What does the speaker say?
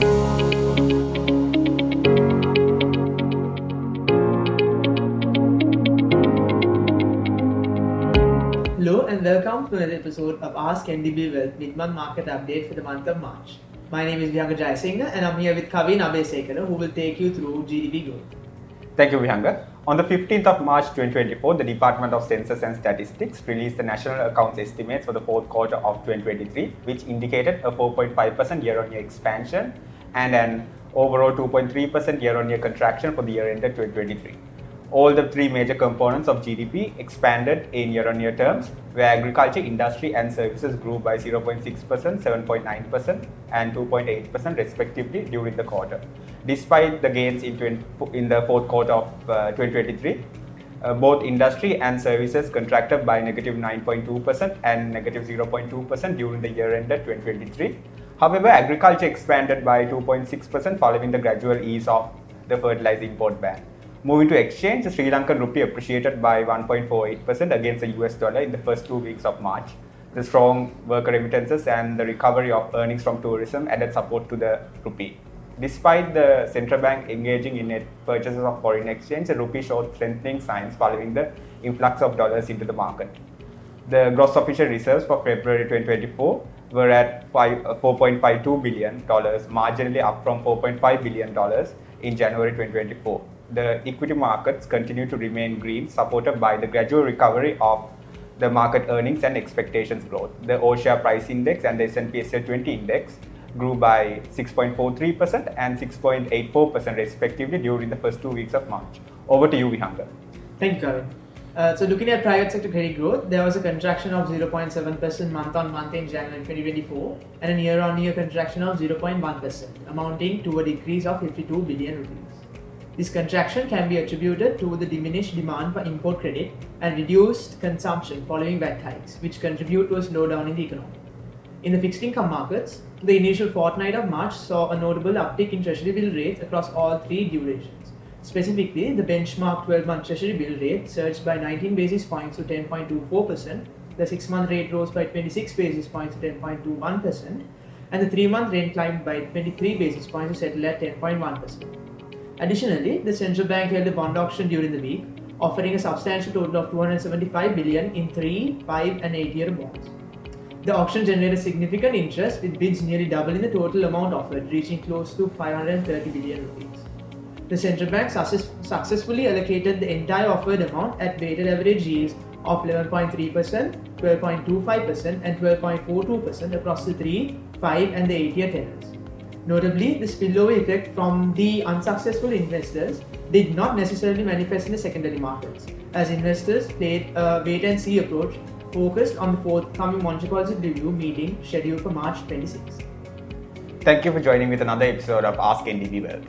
Hello and welcome to another episode of Ask NDB Wealth mid-month market update for the month of March. My name is Vihanga Jayasinghe and I'm here with Kavin Abesekara who will take you through GDP growth. Thank you, Vihanga. On the 15th of March 2024, the Department of Census and Statistics released the national accounts estimates for the fourth quarter of 2023, which indicated a 4.5% year-on-year expansion and an overall 2.3% year-on-year contraction for the year ended 2023. All the three major components of GDP expanded in year-on-year terms, where agriculture, industry and services grew by 0.6%, 7.9% and 2.8% respectively during the quarter. Despite the gains in the fourth quarter of 2023, both industry and services contracted by negative 9.2% and negative 0.2% during the year ended 2023. However, agriculture expanded by 2.6% following the gradual ease of the fertilizer import ban. Moving to exchange, the Sri Lankan rupee appreciated by 1.48% against the US dollar in the first 2 weeks of March. The strong worker remittances and the recovery of earnings from tourism added support to the rupee. Despite the central bank engaging in net purchases of foreign exchange, the rupee showed strengthening signs following the influx of dollars into the market. The gross official reserves for February 2024 were at $4.52 billion, marginally up from $4.5 billion in January 2024. The equity markets continue to remain green, supported by the gradual recovery of the market earnings and expectations growth. The All-Share Price Index and the S&P SL 20 Index grew by 6.43% and 6.84% respectively during the first 2 weeks of March. Over to you, Vihanga. Thank you, Kavin. So looking at private sector credit growth, there was a contraction of 0.7% month-on-month in January 2024 and a year-on-year contraction of 0.1%, amounting to a decrease of 52 billion rupees. This contraction can be attributed to the diminished demand for import credit and reduced consumption following VAT hikes, which contribute to a slowdown in the economy. In the fixed income markets, the initial fortnight of March saw a notable uptick in treasury bill rates across all three durations. Specifically, the benchmark 12-month treasury bill rate surged by 19 basis points to 10.24%, the 6-month rate rose by 26 basis points to 10.21%, and the 3-month rate climbed by 23 basis points to settle at 10.1%. Additionally, the central bank held a bond auction during the week, offering a substantial total of 275 billion in 3, 5 and 8-year bonds. The auction generated significant interest, with bids nearly doubling the total amount offered, reaching close to 530 billion rupees. The central bank successfully allocated the entire offered amount at weighted average yields of 11.3%, 12.25% and 12.42% across the 3, 5 and the 8-year tenors. Notably, the spillover effect from the unsuccessful investors did not necessarily manifest in the secondary markets, as investors played a wait-and-see approach focused on the forthcoming monetary policy review meeting scheduled for March 26. Thank you for joining with another episode of Ask NDB Wealth.